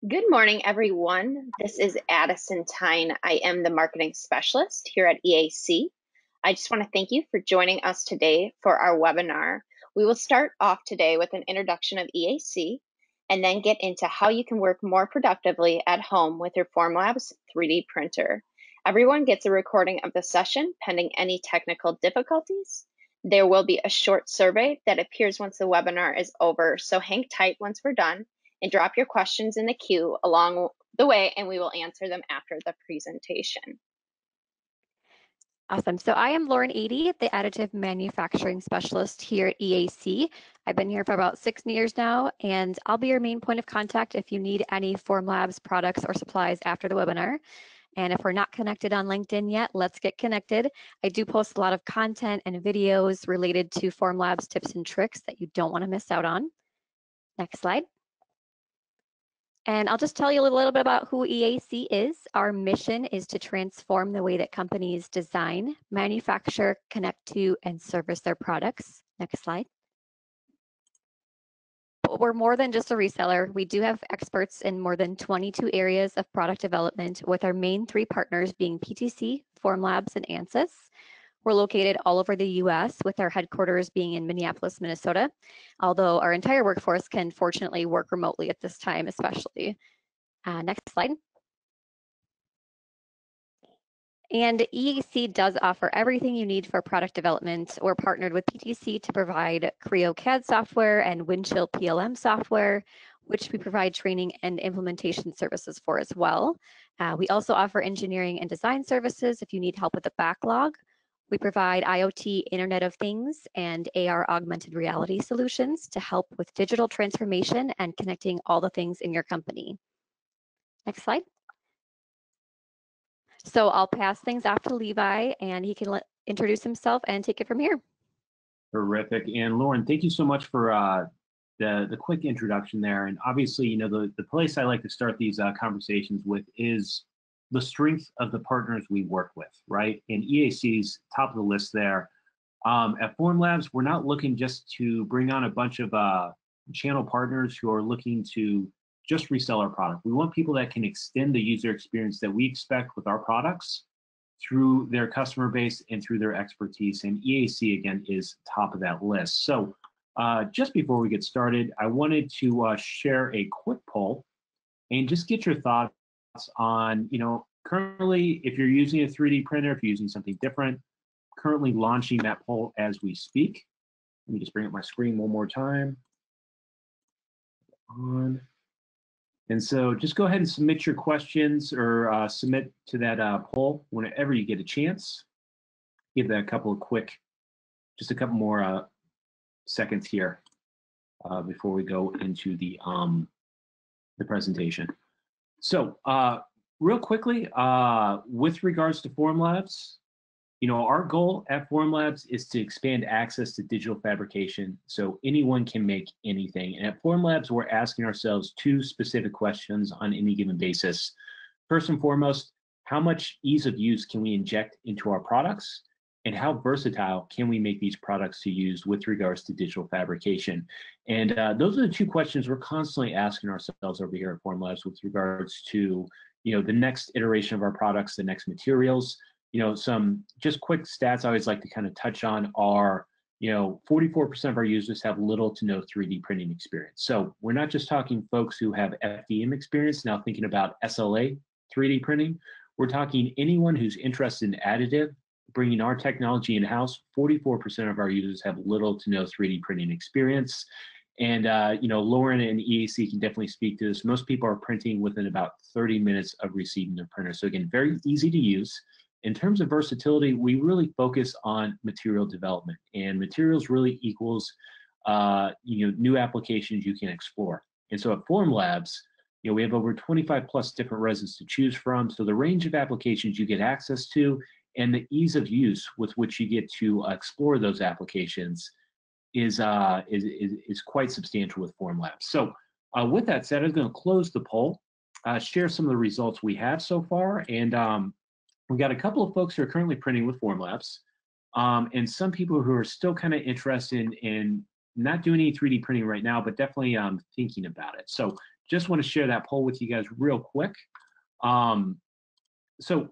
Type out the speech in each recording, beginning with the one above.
Good morning, everyone. This is Addison Tyne. I am the marketing specialist here at EAC. I just want to thank you for joining us today for our webinar. We will start off today with an introduction of EAC and then get into how you can work more productively at home with your Formlabs 3D printer. Everyone gets a recording of the session pending any technical difficulties. There will be a short survey that appears once the webinar is over, so hang tight once we're done and drop your questions in the queue along the way, and we will answer them after the presentation. Awesome. So I am Lauren Adey, the Additive Manufacturing Specialist here at EAC. I've been here for about 6 years now, and I'll be your main point of contact if you need any Formlabs products or supplies after the webinar. And if we're not connected on LinkedIn yet, let's get connected. I do post a lot of content and videos related to Formlabs tips and tricks that you don't want to miss out on. Next slide. And I'll just tell you a little bit about who EAC is. Our mission is to transform the way that companies design, manufacture, connect to, and service their products. Next slide. But we're more than just a reseller. We do have experts in more than 22 areas of product development, with our main 3 partners being PTC, Formlabs, and ANSYS. We're located all over the US, with our headquarters being in Minneapolis, Minnesota, although our entire workforce can fortunately work remotely at this time, especially. Next slide. And EAC does offer everything you need for product development. We're partnered with PTC to provide Creo CAD software and Windchill PLM software, which we provide training and implementation services for as well. We also offer engineering and design services if you need help with the backlog. We provide IoT, Internet of Things, and AR augmented reality solutions to help with digital transformation and connecting all the things in your company. Next slide. So I'll pass things off to Levi, and he can introduce himself and take it from here. Terrific. And Lauren, thank you so much for the quick introduction there. And obviously, you know, the place I like to start these conversations with is the strength of the partners we work with, right? And EAC's top of the list there. At Formlabs, we're not looking just to bring on a bunch of channel partners who are looking to just resell our product. We want people that can extend the user experience that we expect with our products through their customer base and through their expertise. And EAC, again, is top of that list. So just before we get started, I wanted to share a quick poll and just get your thoughts on, you know, currently, if you're using a 3D printer, if you're using something different, currently launching that poll as we speak. Let me just bring up my screen one more time. On. And so just go ahead and submit your questions or submit to that poll whenever you get a chance. Give that a couple of just a couple more seconds here before we go into the presentation. So real quickly, with regards to Formlabs, you know, our goal at Formlabs is to expand access to digital fabrication so anyone can make anything. And at Formlabs, we're asking ourselves 2 specific questions on any given basis. First and foremost, how much ease of use can we inject into our products? And how versatile can we make these products to use with regards to digital fabrication? And those are the 2 questions we're constantly asking ourselves over here at Formlabs with regards to, you know, the next iteration of our products, the next materials. You know, some just quick stats I always like to kind of touch on are, you know, 44% of our users have little to no 3D printing experience. So we're not just talking folks who have FDM experience, now thinking about SLA 3D printing. We're talking anyone who's interested in additive, bringing our technology in-house. 44% of our users have little to no 3D printing experience. And, you know, Lauren and EAC can definitely speak to this. Most people are printing within about 30 minutes of receiving their printer. So again, very easy to use. In terms of versatility, we really focus on material development, and materials really equals you know, new applications you can explore. And so at Formlabs, you know, we have over 25 plus different resins to choose from. So the range of applications you get access to and the ease of use with which you get to explore those applications is quite substantial with Formlabs. So with that said, I'm going to close the poll, share some of the results we have so far, and we've got a couple of folks who are currently printing with Formlabs, and some people who are still kind of interested in not doing any 3D printing right now, but definitely thinking about it. So just want to share that poll with you guys real quick. So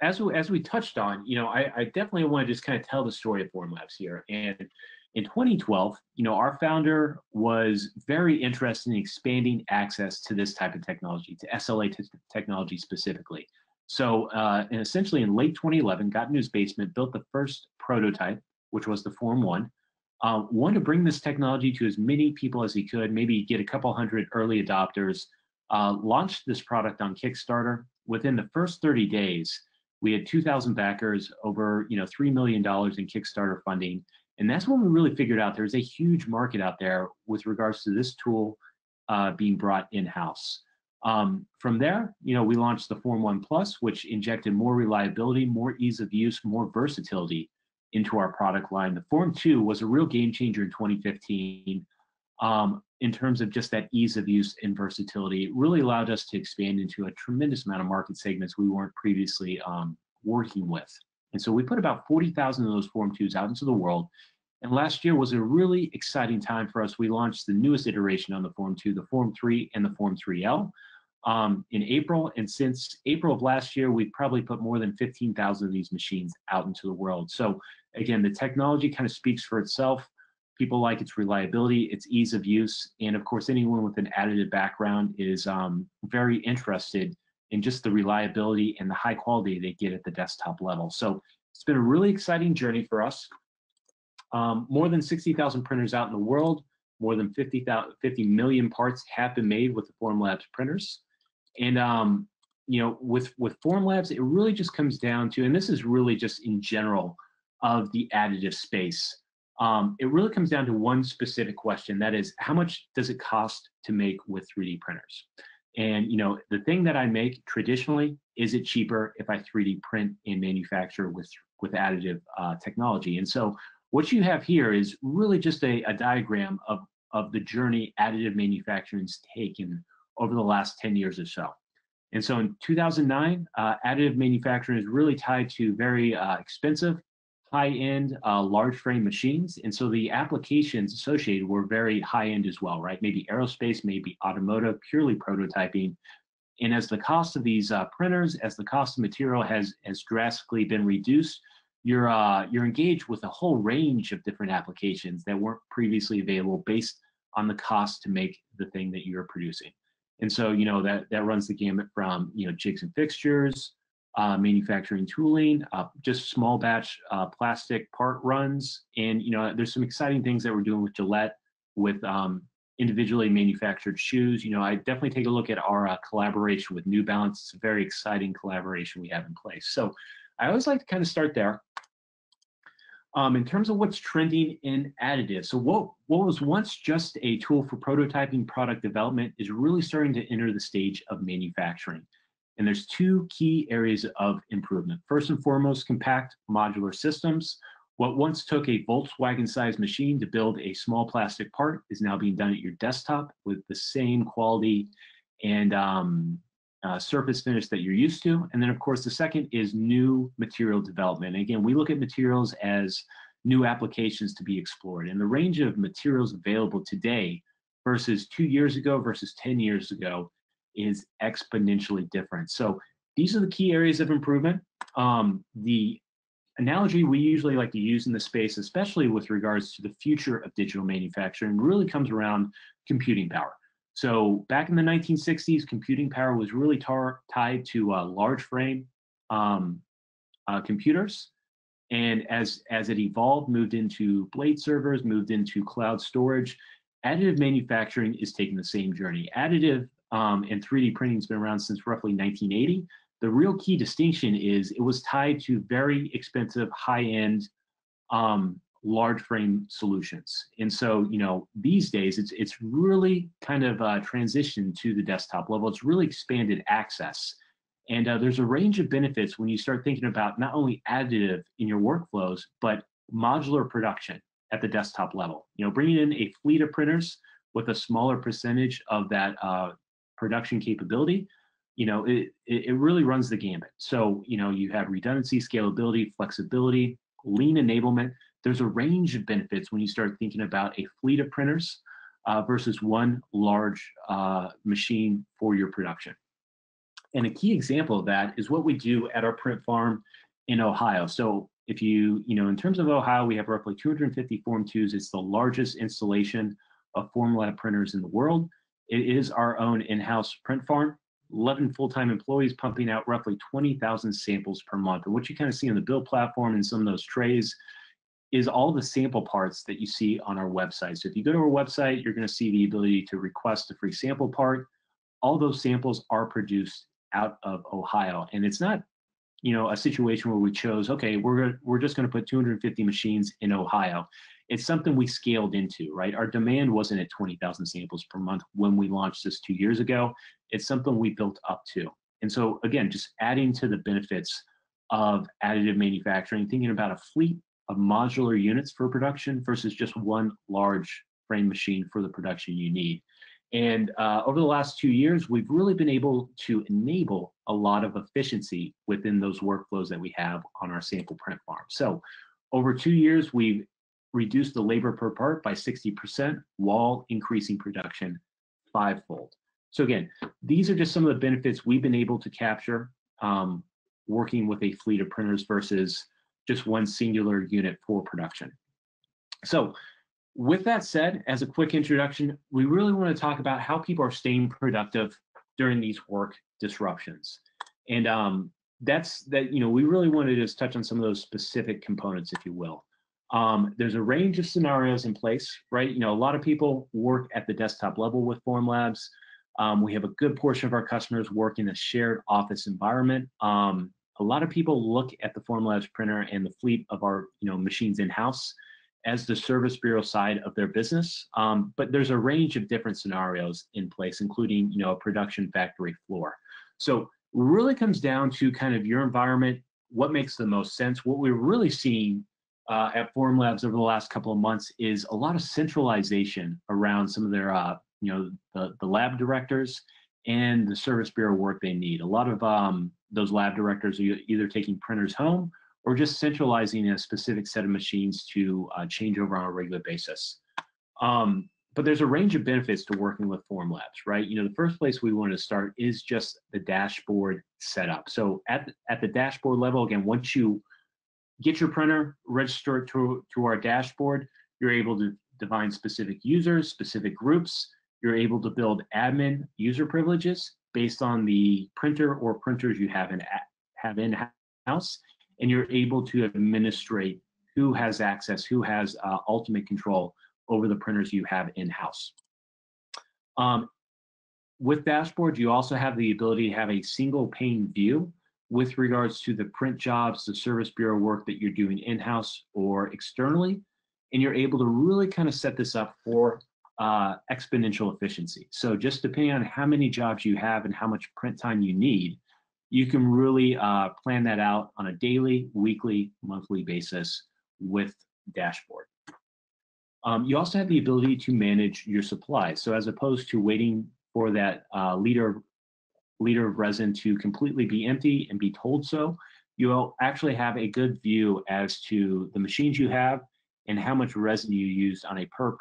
as we touched on, I definitely want to just kind of tell the story of Formlabs here. And in 2012, our founder was very interested in expanding access to this type of technology, to SLA technology specifically. So and essentially in late 2011, got into his basement, built the first prototype, which was the Form 1. Wanted to bring this technology to as many people as he could, maybe get a couple hundred early adopters, launched this product on Kickstarter. Within the first 30 days, we had 2,000 backers, over $3 million in Kickstarter funding. And that's when we really figured out there's a huge market out there with regards to this tool being brought in-house. From there, we launched the Form 1 Plus, which injected more reliability, more ease of use, more versatility into our product line. The Form 2 was a real game changer in 2015 in terms of just that ease of use and versatility. It really allowed us to expand into a tremendous amount of market segments we weren't previously working with. And so we put about 40,000 of those Form 2s out into the world. And last year was a really exciting time for us. We launched the newest iteration on the Form 2, the Form 3 and the Form 3L in April. And since April of last year, we've probably put more than 15,000 of these machines out into the world. So again, the technology kind of speaks for itself. People like its reliability, its ease of use, and of course, anyone with an additive background is very interested in just the reliability and the high quality they get at the desktop level. So it's been a really exciting journey for us. More than 60,000 printers out in the world, more than 50 million parts have been made with the Formlabs printers. And with Formlabs, it really just comes down to, and this is really just in general of the additive space, it really comes down to one specific question, that is, how much does it cost to make with 3D printers? And the thing that I make traditionally, is it cheaper if I 3D print and manufacture with additive technology? And so what you have here is really just a diagram of the journey additive manufacturing's taken over the last 10 years or so. And so in 2009, additive manufacturing is really tied to very expensive, high-end, large frame machines. And so the applications associated were very high-end as well, right? Maybe aerospace, maybe automotive, purely prototyping. And as the cost of these printers, as the cost of material has drastically been reduced, you're engaged with a whole range of different applications that weren't previously available based on the cost to make the thing that you're producing. And so that runs the gamut from jigs and fixtures, manufacturing tooling, just small batch plastic part runs, and there's some exciting things that we're doing with Gillette with individually manufactured shoes. I definitely take a look at our collaboration with New Balance. It's a very exciting collaboration we have in place. So I always like to kind of start there. In terms of what's trending in additive, so what was once just a tool for prototyping product development is really starting to enter the stage of manufacturing. And there's two key areas of improvement. First and foremost, compact modular systems. What once took a Volkswagen-sized machine to build a small plastic part is now being done at your desktop with the same quality and surface finish that you're used to. And then, of course, the second is new material development. And again, we look at materials as new applications to be explored. And the range of materials available today versus 2 years ago versus 10 years ago is exponentially different. So these are the key areas of improvement. The analogy we usually like to use in this space, especially with regards to the future of digital manufacturing, really comes around computing power. So back in the 1960s, computing power was really tied to large frame computers. And as it evolved, moved into blade servers, moved into cloud storage, additive manufacturing is taking the same journey. Additive and 3D printing has been around since roughly 1980. The real key distinction is it was tied to very expensive, high-end, large frame solutions. And so, these days it's really kind of transitioned to the desktop level. It's really expanded access. And there's a range of benefits when you start thinking about not only additive in your workflows, but modular production at the desktop level. Bringing in a fleet of printers with a smaller percentage of that production capability, it really runs the gamut. So, you have redundancy, scalability, flexibility, lean enablement. There's a range of benefits when you start thinking about a fleet of printers. versus one large machine for your production. And a key example of that is what we do at our print farm in Ohio. So if in terms of Ohio, we have roughly 250 Form 2s. It's the largest installation of Formlab printers in the world. It is our own in-house print farm, 11 full-time employees pumping out roughly 20,000 samples per month. And what you kind of see on the build platform and some of those trays is all the sample parts that you see on our website. So if you go to our website, you're going to see the ability to request a free sample part. All those samples are produced out of Ohio. And it's not, a situation where we chose, okay, we're just going to put 250 machines in Ohio. It's something we scaled into, right? Our demand wasn't at 20,000 samples per month when we launched this 2 years ago. It's something we built up to. And so again, just adding to the benefits of additive manufacturing, thinking about a fleet of modular units for production versus just one large frame machine for the production you need. And over the last 2 years, we've really been able to enable a lot of efficiency within those workflows that we have on our sample print farm. So over 2 years, we've reduced the labor per part by 60% while increasing production 5-fold. So again, these are just some of the benefits we've been able to capture working with a fleet of printers versus just one singular unit for production. So with that said, as a quick introduction, we really want to talk about how people are staying productive during these work disruptions. And we really want to just touch on some of those specific components, if you will. There's a range of scenarios in place, right? A lot of people work at the desktop level with Formlabs. We have a good portion of our customers work in a shared office environment. A lot of people look at the Formlabs printer and the fleet of our machines in-house as the service bureau side of their business. But there's a range of different scenarios in place, including a production factory floor. So it really comes down to kind of your environment, what makes the most sense. What we're really seeing at Formlabs over the last couple of months is a lot of centralization around some of their the lab directors and the service bureau work they need. A lot of those lab directors are either taking printers home or just centralizing a specific set of machines to change over on a regular basis. But there's a range of benefits to working with Formlabs, right? The first place we want to start is just the dashboard setup. So at the dashboard level, again, once you get your printer registered to our dashboard, you're able to define specific users, specific groups. You're able to build admin user privileges based on the printer or printers you have in-house, and you're able to administrate who has access, who has ultimate control over the printers you have in-house. With dashboard, you also have the ability to have a single pane view with regards to the print jobs, the service bureau work that you're doing in-house or externally, and you're able to really kind of set this up for exponential efficiency. So just depending on how many jobs you have and how much print time you need, you can really plan that out on a daily, weekly, monthly basis with dashboard. You also have the ability to manage your supplies. So as opposed to waiting for that liter of resin to completely be empty and be told so, you'll actually have a good view as to the machines you have and how much resin you used on a per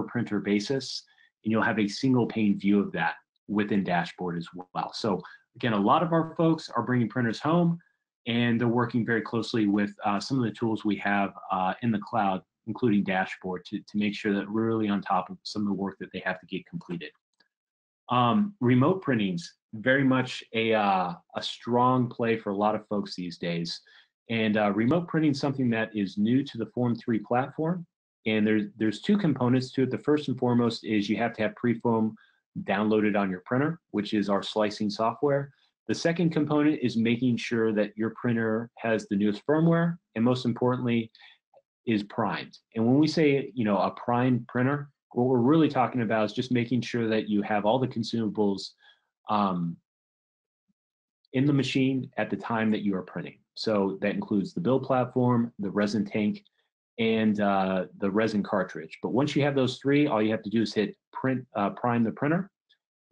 printer basis. And you'll have a single pane view of that within dashboard as well. So again, a lot of our folks are bringing printers home and they're working very closely with some of the tools we have in the cloud, including dashboard, to make sure that we're really on top of some of the work that they have to get completed. Remote printing's very much a strong play for a lot of folks these days. And remote printing is something that is new to the Form 3 platform. And there's two components to it. The first and foremost is you have to have preform downloaded on your printer, which is our slicing software. The second component is making sure that your printer has the newest firmware, and most importantly, is primed. And when we say, a primed printer, what we're really talking about is just making sure that you have all the consumables in the machine at the time that you are printing. So that includes the build platform, the resin tank, and the resin cartridge. But once you have those three, all you have to do is hit prime the printer.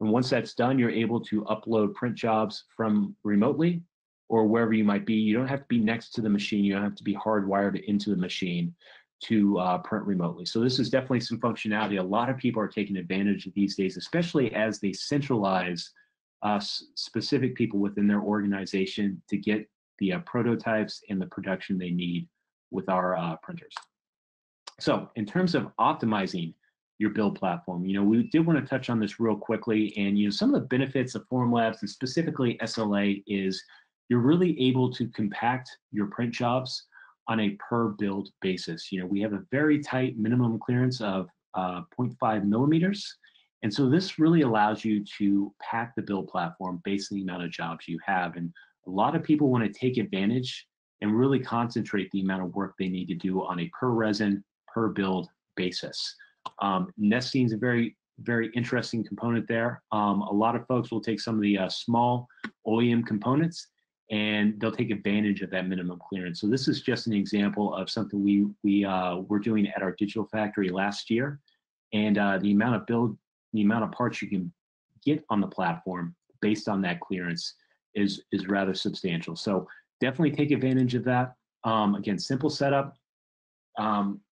And once that's done, you're able to upload print jobs from remotely or wherever you might be. You don't have to be next to the machine. You don't have to be hardwired into the machine to print remotely. So this is definitely some functionality a lot of people are taking advantage of these days, especially as they centralize specific people within their organization to get the prototypes and the production they need with our printers. So in terms of optimizing your build platform, we did want to touch on this real quickly. And some of the benefits of Formlabs and specifically SLA is you're really able to compact your print jobs on a per build basis. We have a very tight minimum clearance of 0.5 millimeters. And so this really allows you to pack the build platform based on the amount of jobs you have. And a lot of people want to take advantage and really concentrate the amount of work they need to do on a per resin, per build basis. Nesting is a very, very interesting component there. A lot of folks will take some of the small OEM components and they'll take advantage of that minimum clearance. So this is just an example of something we were doing at our digital factory last year. And the amount of parts you can get on the platform based on that clearance is rather substantial. So definitely take advantage of that. Again, simple setup.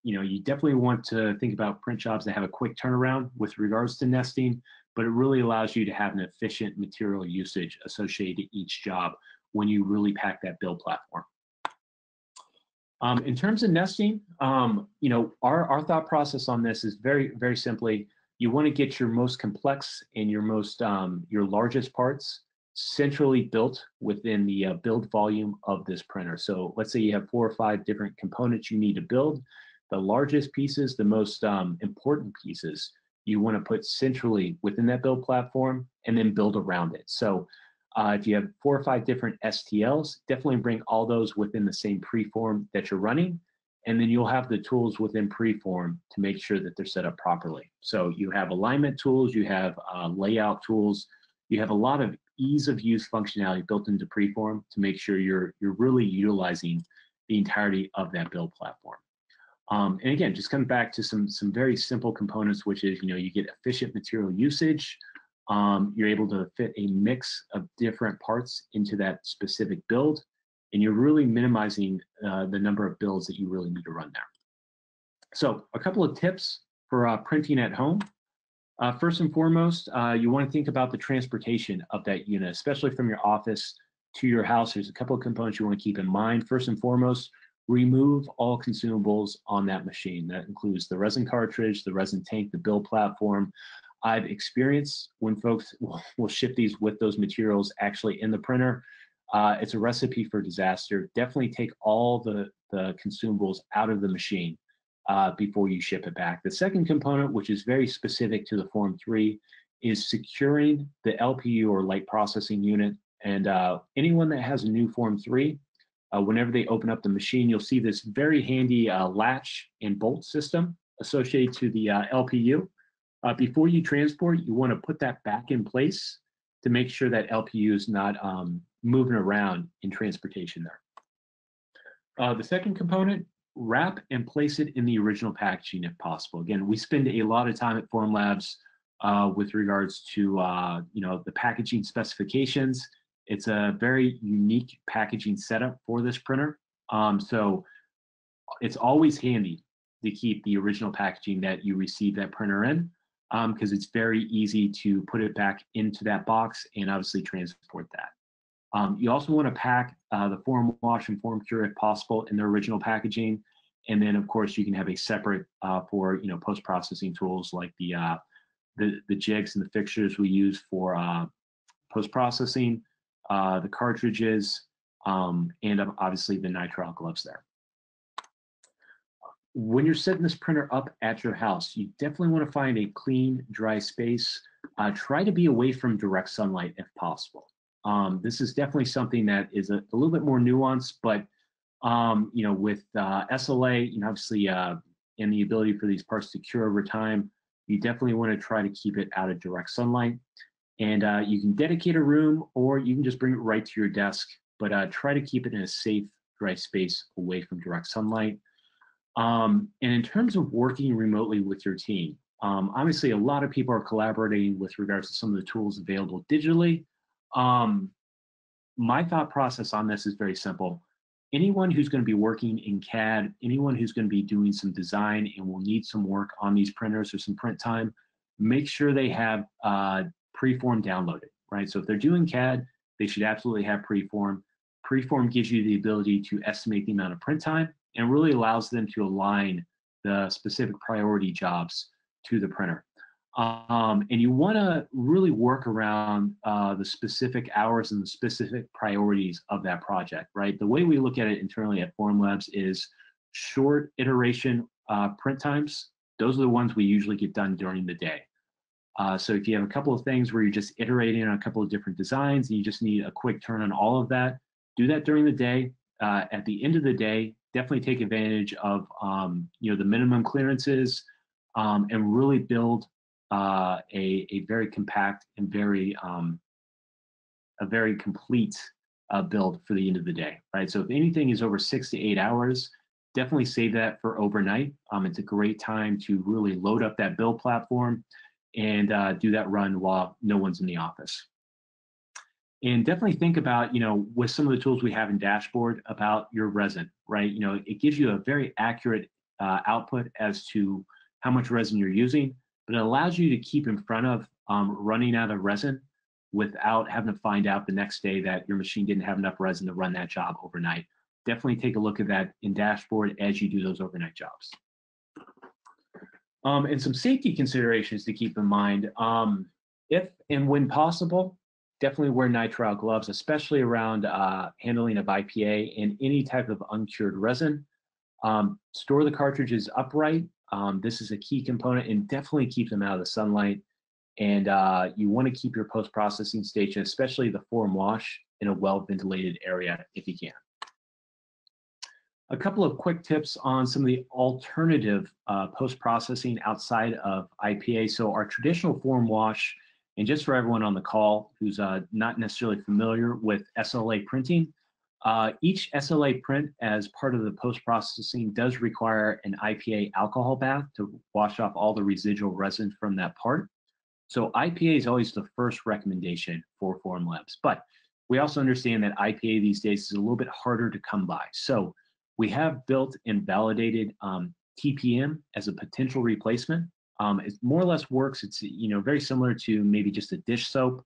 You definitely want to think about print jobs that have a quick turnaround with regards to nesting, but it really allows you to have an efficient material usage associated to each job when you really pack that build platform. In terms of nesting, our thought process on this is very, very simply, you want to get your most complex and your largest parts centrally built within the build volume of this printer. So let's say you have 4 or 5 different components you need to build. The largest pieces, the most important pieces, you want to put centrally within that build platform and then build around it. So if you have 4 or 5 different STLs, definitely bring all those within the same preform that you're running. And then you'll have the tools within preform to make sure that they're set up properly. So you have alignment tools, you have layout tools, you have a lot of ease of use functionality built into preform to make sure you're really utilizing the entirety of that build platform. And again, just coming back to some very simple components, which is, you get efficient material usage. You're able to fit a mix of different parts into that specific build, and you're really minimizing the number of builds that you really need to run there. So a couple of tips for printing at home. First and foremost, you want to think about the transportation of that unit, especially from your office to your house. There's a couple of components you want to keep in mind. First and foremost, remove all consumables on that machine. That includes the resin cartridge, the resin tank, the build platform. I've experienced when folks will ship these with those materials actually in the printer. It's a recipe for disaster. Definitely take all the consumables out of the machine before you ship it back. The second component, which is very specific to the Form 3, is securing the LPU or light processing unit. And anyone that has a new Form 3, whenever they open up the machine, you'll see this very handy latch and bolt system associated to the LPU. Before you transport, you want to put that back in place to make sure that LPU is not moving around in transportation there. The second component, wrap and place it in the original packaging if possible. Again, we spend a lot of time at Formlabs with regards to the packaging specifications. It's a very unique packaging setup for this printer. So it's always handy to keep the original packaging that you receive that printer in, because it's very easy to put it back into that box and obviously transport that. You also want to pack the form wash and form cure if possible in their original packaging. And then of course you can have a separate for post-processing tools like the jigs and the fixtures we use for post-processing, the cartridges, and obviously the nitrile gloves there. When you're setting this printer up at your house, you definitely want to find a clean, dry space. Try to be away from direct sunlight if possible. This is definitely something that is a little bit more nuanced, but with SLA, obviously, and the ability for these parts to cure over time, you definitely want to try to keep it out of direct sunlight. And you can dedicate a room, or you can just bring it right to your desk, but try to keep it in a safe, dry space away from direct sunlight. And in terms of working remotely with your team, obviously a lot of people are collaborating with regards to some of the tools available digitally. My thought process on this is very simple. anyone who's going to be working in CAD, anyone who's going to be doing some design and will need some work on these printers or some print time, make sure they have preform downloaded, right? So if they're doing CAD, they should absolutely have preform. Preform gives you the ability to estimate the amount of print time and really allows them to align the specific priority jobs to the printer. And you want to really work around the specific hours and the specific priorities of that project, right? The way we look at it internally at Formlabs is short iteration print times. Those are the ones we usually get done during the day. So if you have a couple of things where you're just iterating on a couple of different designs and you just need a quick turn on all of that, do that during the day. At the end of the day, definitely take advantage of the minimum clearances and really build a very compact and a very complete build for the end of the day, right? So if anything is over 6 to 8 hours, definitely save that for overnight. It's a great time to really load up that build platform and do that run while no one's in the office. And definitely think about, with some of the tools we have in Dashboard about your resin, right? It gives you a very accurate output as to how much resin you're using, but it allows you to keep in front of running out of resin without having to find out the next day that your machine didn't have enough resin to run that job overnight. Definitely take a look at that in Dashboard as you do those overnight jobs. And some safety considerations to keep in mind. If and when possible, definitely wear nitrile gloves, especially around handling of IPA and any type of uncured resin. Store the cartridges upright. This is a key component, and definitely keep them out of the sunlight. And you want to keep your post-processing station, especially the form wash, in a well-ventilated area if you can. A couple of quick tips on some of the alternative post-processing outside of IPA. So our traditional form wash, and just for everyone on the call who's not necessarily familiar with SLA printing, each SLA print as part of the post-processing does require an IPA alcohol bath to wash off all the residual resin from that part. So IPA is always the first recommendation for Formlabs, but we also understand that IPA these days is a little bit harder to come by. So we have built and validated TPM as a potential replacement. It more or less works. It's very similar to maybe just a dish soap.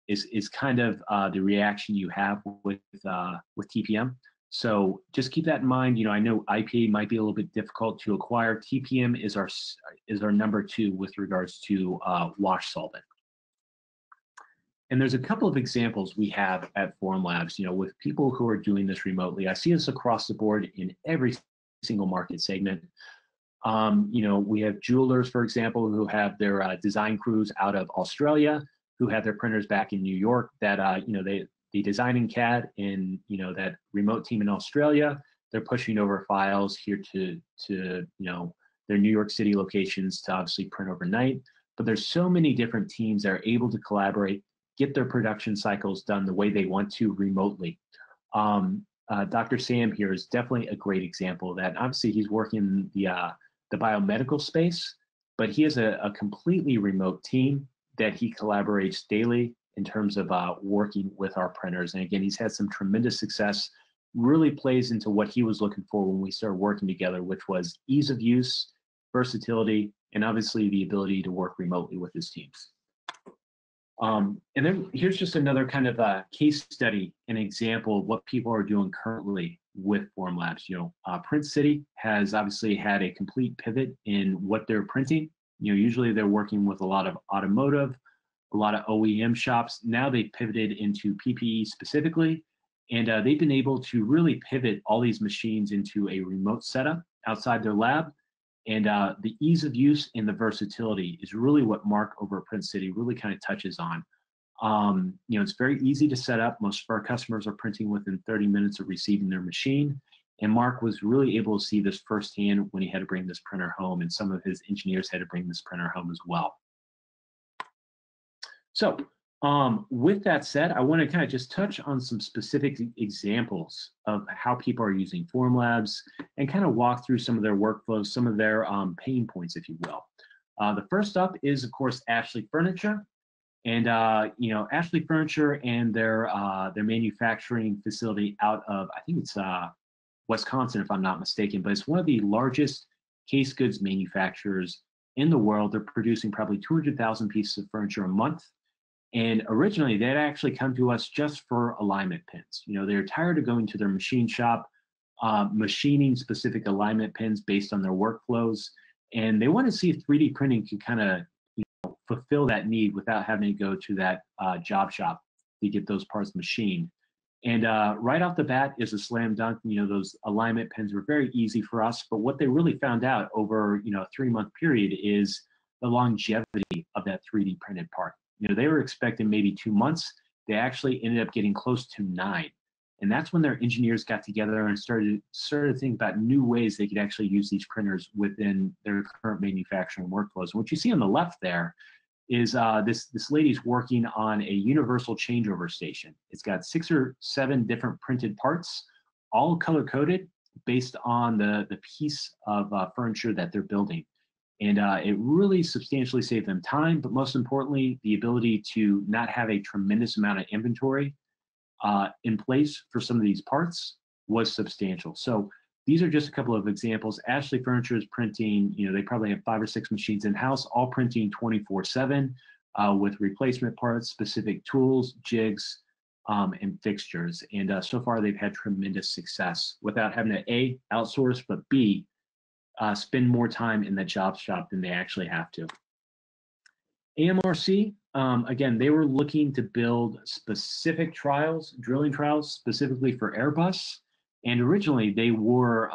Is kind of the reaction you have with TPM. So just keep that in mind. I know IPA might be a little bit difficult to acquire. TPM is our number 2 with regards to wash solvent. And there's a couple of examples we have at Formlabs, with people who are doing this remotely. I see this across the board in every single market segment. We have jewelers, for example, who have their design crews out of Australia, who have their printers back in New York that, they design in CAD, and, that remote team in Australia, they're pushing over files here to their New York City locations to obviously print overnight. But there's so many different teams that are able to collaborate, get their production cycles done the way they want to remotely. Dr. Sam here is definitely a great example of that. Obviously, he's working in the biomedical space, but he has a completely remote team that he collaborates daily in terms of working with our printers. And again, he's had some tremendous success, really plays into what he was looking for when we started working together, which was ease of use, versatility, and obviously the ability to work remotely with his teams. And then here's just another kind of a case study, an example of what people are doing currently with Formlabs. Print City has obviously had a complete pivot in what they're printing. Usually they're working with a lot of automotive, a lot of OEM shops. Now they've pivoted into PPE specifically, and they've been able to really pivot all these machines into a remote setup outside their lab. And the ease of use and the versatility is really what Mark over at Print City really kind of touches on. It's very easy to set up. Most of our customers are printing within 30 minutes of receiving their machine. And Mark was really able to see this firsthand when he had to bring this printer home, and some of his engineers had to bring this printer home as well. So with that said, I want to kind of just touch on some specific examples of how people are using Formlabs and kind of walk through some of their workflows, some of their pain points, if you will. The first up is, of course, Ashley Furniture. And Ashley Furniture and their manufacturing facility out of, I think it's Wisconsin, if I'm not mistaken, but it's one of the largest case goods manufacturers in the world. They're producing probably 200,000 pieces of furniture a month. And originally, they'd actually come to us just for alignment pins. You know, they're tired of going to their machine shop, machining specific alignment pins based on their workflows. And they want to see if 3D printing can kind of fulfill that need without having to go to that job shop to get those parts machined. And right off the bat is a slam dunk. You know, those alignment pins were very easy for us. But what they really found out over, you know, a 3-month period is the longevity of that 3D printed part. You know, they were expecting maybe 2 months. They actually ended up getting close to 9. And that's when their engineers got together and started to think about new ways they could actually use these printers within their current manufacturing workflows. And what you see on the left there is this lady's working on a universal changeover station. It's got 6 or 7 different printed parts, all color coded based on the piece of furniture that they're building. And it really substantially saved them time, but most importantly, the ability to not have a tremendous amount of inventory in place for some of these parts was substantial. So these are just a couple of examples. Ashley Furniture is printing, you know, they probably have 5 or 6 machines in-house, all printing 24/7 with replacement parts, specific tools, jigs, and fixtures. And so far, they've had tremendous success without having to A, outsource, but B, spend more time in the job shop than they actually have to. AMRC, again, they were looking to build specific trials, drilling trials, specifically for Airbus. And originally, they were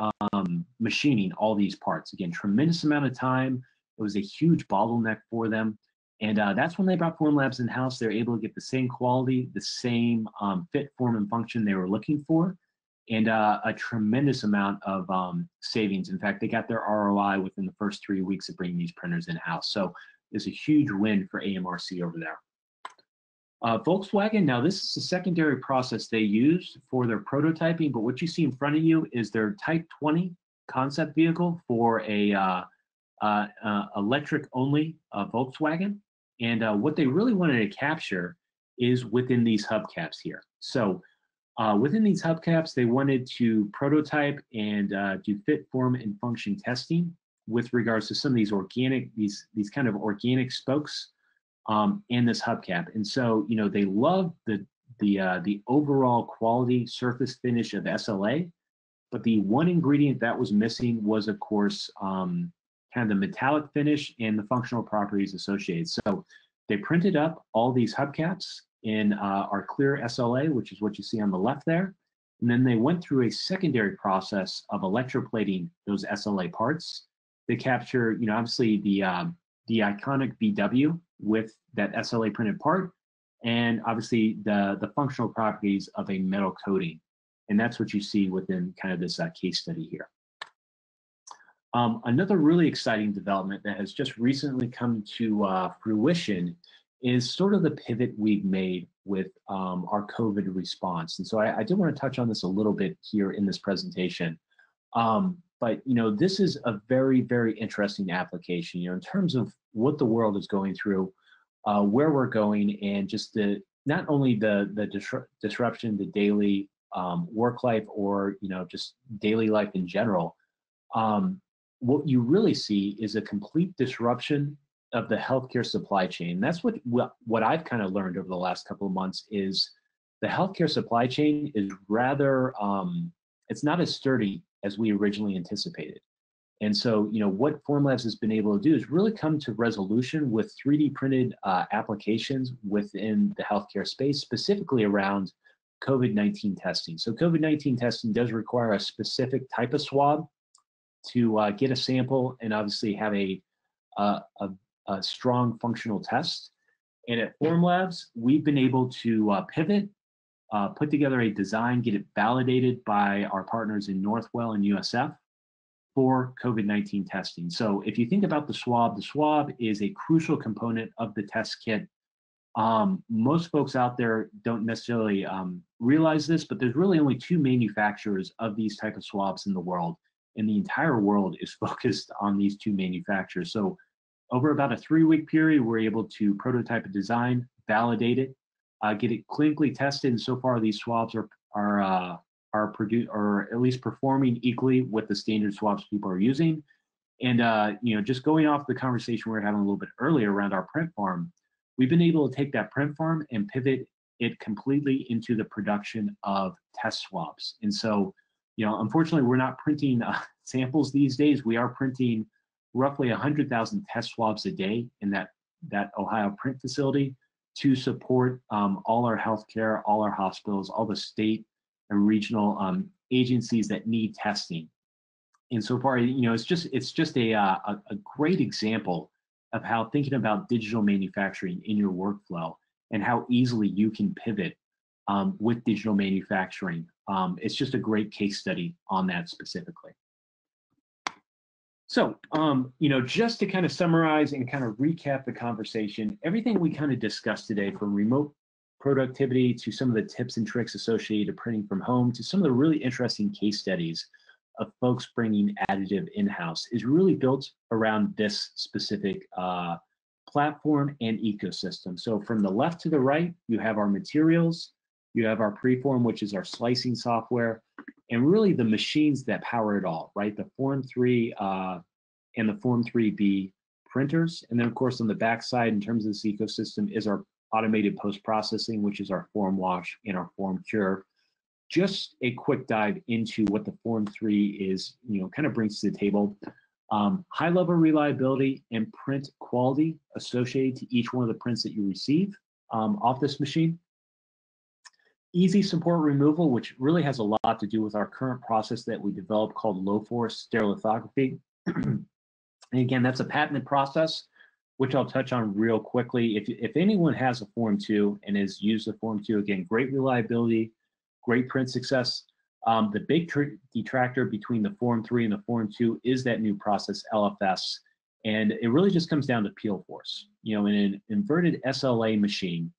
machining all these parts. Again, tremendous amount of time. It was a huge bottleneck for them. And that's when they brought Formlabs in-house. They're able to get the same quality, the same fit, form, and function they were looking for, and a tremendous amount of savings. In fact, they got their ROI within the first 3 weeks of bringing these printers in-house. So it's a huge win for AMRC over there. Volkswagen, now this is a secondary process they used for their prototyping, but what you see in front of you is their Type 20 concept vehicle for a electric-only Volkswagen. And what they really wanted to capture is within these hubcaps here. So within these hubcaps, they wanted to prototype and do fit, form, and function testing with regards to some of these organic, these kind of organic spokes in this hubcap. And so, you know, they love the overall quality surface finish of SLA, but the one ingredient that was missing was, of course, kind of the metallic finish and the functional properties associated. So they printed up all these hubcaps in our clear SLA, which is what you see on the left there. And then they went through a secondary process of electroplating those SLA parts to capture, you know, obviously the iconic VW with that SLA printed part, and obviously the functional properties of a metal coating. And that's what you see within kind of this case study here. Another really exciting development that has just recently come to fruition is sort of the pivot we've made with our COVID response. And so I did want to touch on this a little bit here in this presentation. But, you know, this is a very, very interesting application, you know, in terms of what the world is going through, where we're going, and just not only the disruption, the daily work life, or, you know, just daily life in general. What you really see is a complete disruption of the healthcare supply chain. That's what I've kind of learned over the last couple of months is the healthcare supply chain is rather, it's not as sturdy as we originally anticipated. And so, you know, what Formlabs has been able to do is really come to resolution with 3D printed applications within the healthcare space, specifically around COVID-19 testing. So COVID-19 testing does require a specific type of swab to get a sample and obviously have a strong functional test. And at Formlabs, we've been able to pivot, put together a design, get it validated by our partners in Northwell and USF for COVID-19 testing. So if you think about the swab is a crucial component of the test kit. Most folks out there don't necessarily realize this, but there's really only 2 manufacturers of these type of swabs in the world. And the entire world is focused on these 2 manufacturers. So over about a 3-week period, we're able to prototype a design, validate it, get it clinically tested. And so far, these swabs are are or at least performing equally with the standard swabs people are using. And just going off the conversation we were having a little bit earlier around our print farm, we've been able to take that print farm and pivot it completely into the production of test swabs. And so, unfortunately, we're not printing samples these days. We are printing roughly 100,000 test swabs a day in that Ohio print facility to support all our healthcare, all our hospitals, all the state and regional agencies that need testing. And so far, it's just a great example of how thinking about digital manufacturing in your workflow and how easily you can pivot with digital manufacturing. It's just a great case study on that specifically. So, just to kind of summarize and kind of recap the conversation, everything we kind of discussed today, from remote productivity to some of the tips and tricks associated with printing from home to some of the really interesting case studies of folks bringing additive in-house, is really built around this specific platform and ecosystem. So from the left to the right, you have our materials, you have our preform, which is our slicing software, and really the machines that power it all, right? The Form 3 and the Form 3B printers. And then of course on the backside, in terms of this ecosystem, is our automated post-processing, which is our form wash and our form cure. Just a quick dive into what the Form 3 is, kind of brings to the table. High level reliability and print quality associated to each one of the prints that you receive off this machine. Easy support removal, which really has a lot to do with our current process that we developed called low force stereolithography. And again, that's a patented process, which I'll touch on real quickly. If anyone has a Form 2 and has used the Form 2, again, great reliability, great print success. The big detractor between the Form 3 and the Form 2 is that new process, LFS. And it really just comes down to peel force. In an inverted SLA machine,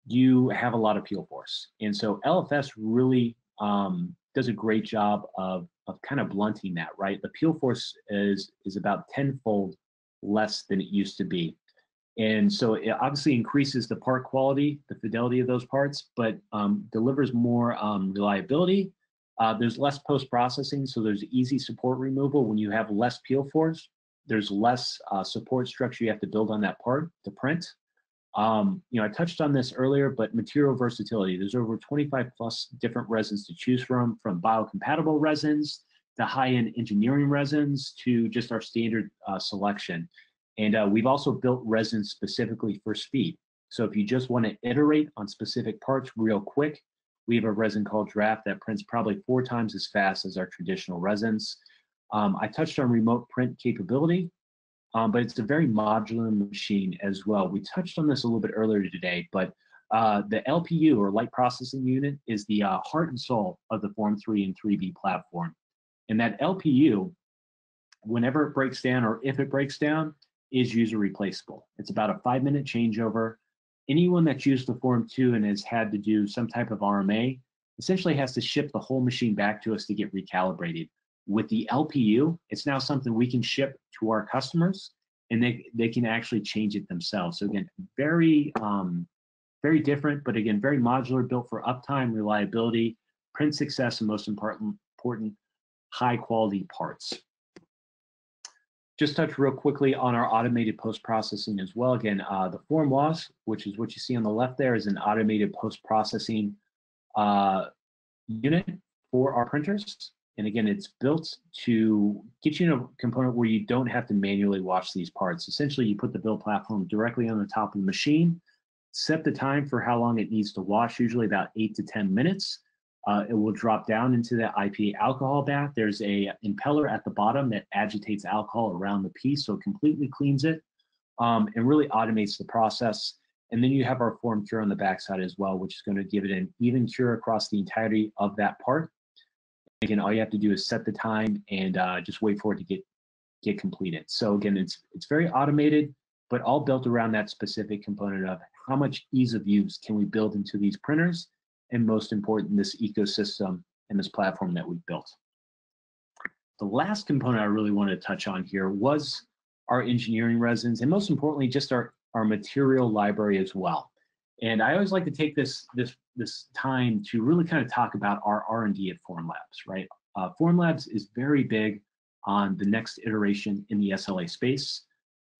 you have a lot of peel force. And so LFS really does a great job of kind of blunting that, right? The peel force is about tenfold less than it used to be. And so it obviously increases the part quality, the fidelity of those parts, but delivers more reliability. There's less post-processing, so there's easy support removal. When you have less peel force, there's less support structure you have to build on that part to print. I touched on this earlier, but material versatility. There's over 25 plus different resins to choose from biocompatible resins to high-end engineering resins to just our standard selection. And we've also built resins specifically for speed. So if you just want to iterate on specific parts real quick, we have a resin called Draft that prints probably 4 times as fast as our traditional resins. I touched on remote print capability, but it's a very modular machine as well. We touched on this a little bit earlier today, but the LPU, or light processing unit, is the heart and soul of the Form 3 and 3B platform. And that LPU, whenever it breaks down or if it breaks down, is user replaceable. It's about a 5-minute changeover. Anyone that's used the Form 2 and has had to do some type of RMA essentially has to ship the whole machine back to us to get recalibrated. With the LPU, it's now something we can ship to our customers, and they can actually change it themselves. So again, very different, but again, very modular, built for uptime, reliability, print success, and most important, high quality parts. Just touch real quickly on our automated post-processing as well. Again, the Form Wash, which is what you see on the left there, is an automated post-processing unit for our printers. And again, it's built to get you in a component where you don't have to manually wash these parts. Essentially, you put the build platform directly on the top of the machine, set the time for how long it needs to wash, usually about 8 to 10 minutes. It will drop down into the IPA alcohol bath. There's a impeller at the bottom that agitates alcohol around the piece, so it completely cleans it and really automates the process. And then you have our form cure on the backside as well, which is going to give it an even cure across the entirety of that part. Again, all you have to do is set the time and just wait for it to get completed. So again, it's very automated, but all built around that specific component of how much ease of use can we build into these printers, and most important, this ecosystem and this platform that we've built. The last component I really wanted to touch on here was our engineering resins, and most importantly, just our material library as well. And I always like to take this time to really kind of talk about our R&D at Formlabs, right? Formlabs is very big on the next iteration in the SLA space.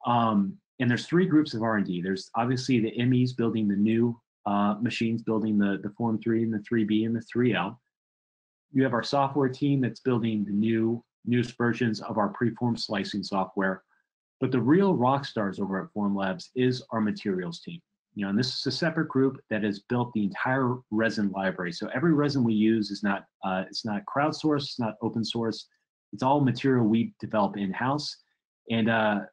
And there's three groups of R&D. There's obviously the MEs building the new machines, building the Form 3 and the 3B and the 3L. You have our software team that's building the newest versions of our preform slicing software. But the real rock stars over at Formlabs is our materials team. And this is a separate group that has built the entire resin library. So every resin we use is not it's not crowdsourced, it's not open source. It's all material we develop in-house. And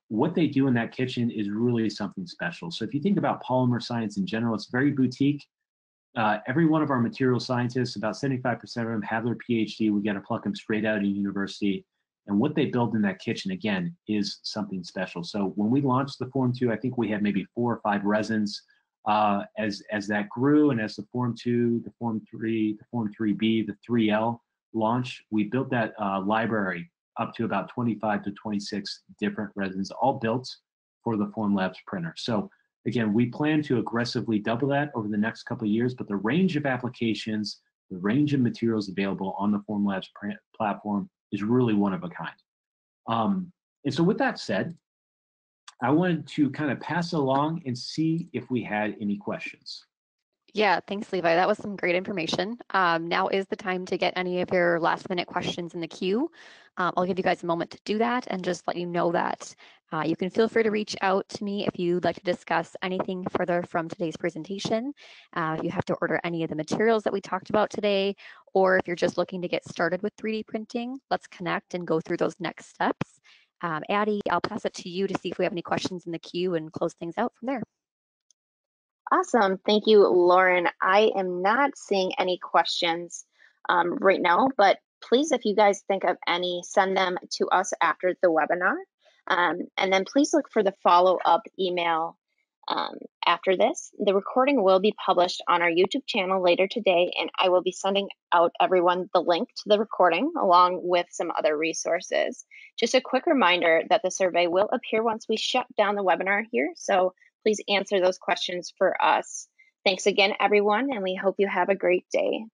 what they do in that kitchen is really something special. So if you think about polymer science in general, it's very boutique. Every one of our material scientists, about 75% of them have their PhD. We got to pluck them straight out of university. And what they build in that kitchen, again, is something special. So when we launched the Form 2, I think we had maybe 4 or 5 resins. As that grew, and as the Form 2, the Form 3, the Form 3B, the 3L launch, we built that library up to about 25 to 26 different resins, all built for the Formlabs printer. So again, we plan to aggressively double that over the next couple of years, but the range of applications, the range of materials available on the Formlabs platform is really one of a kind. And so with that said, I wanted to kind of pass along and see if we had any questions. Yeah, thanks, Levi. That was some great information. Now is the time to get any of your last minute questions in the queue. I'll give you guys a moment to do that and just let you know that you can feel free to reach out to me if you'd like to discuss anything further from today's presentation. If you have to order any of the materials that we talked about today, or if you're just looking to get started with 3D printing, let's connect and go through those next steps. Adey, I'll pass it to you to see if we have any questions in the queue and close things out from there. Awesome. Thank you, Lauren. I am not seeing any questions right now, but please, if you guys think of any, send them to us after the webinar. And then please look for the follow-up email after this. The recording will be published on our YouTube channel later today, and I will be sending out everyone the link to the recording along with some other resources. Just a quick reminder that the survey will appear once we shut down the webinar here, so please answer those questions for us. Thanks again, everyone, and we hope you have a great day.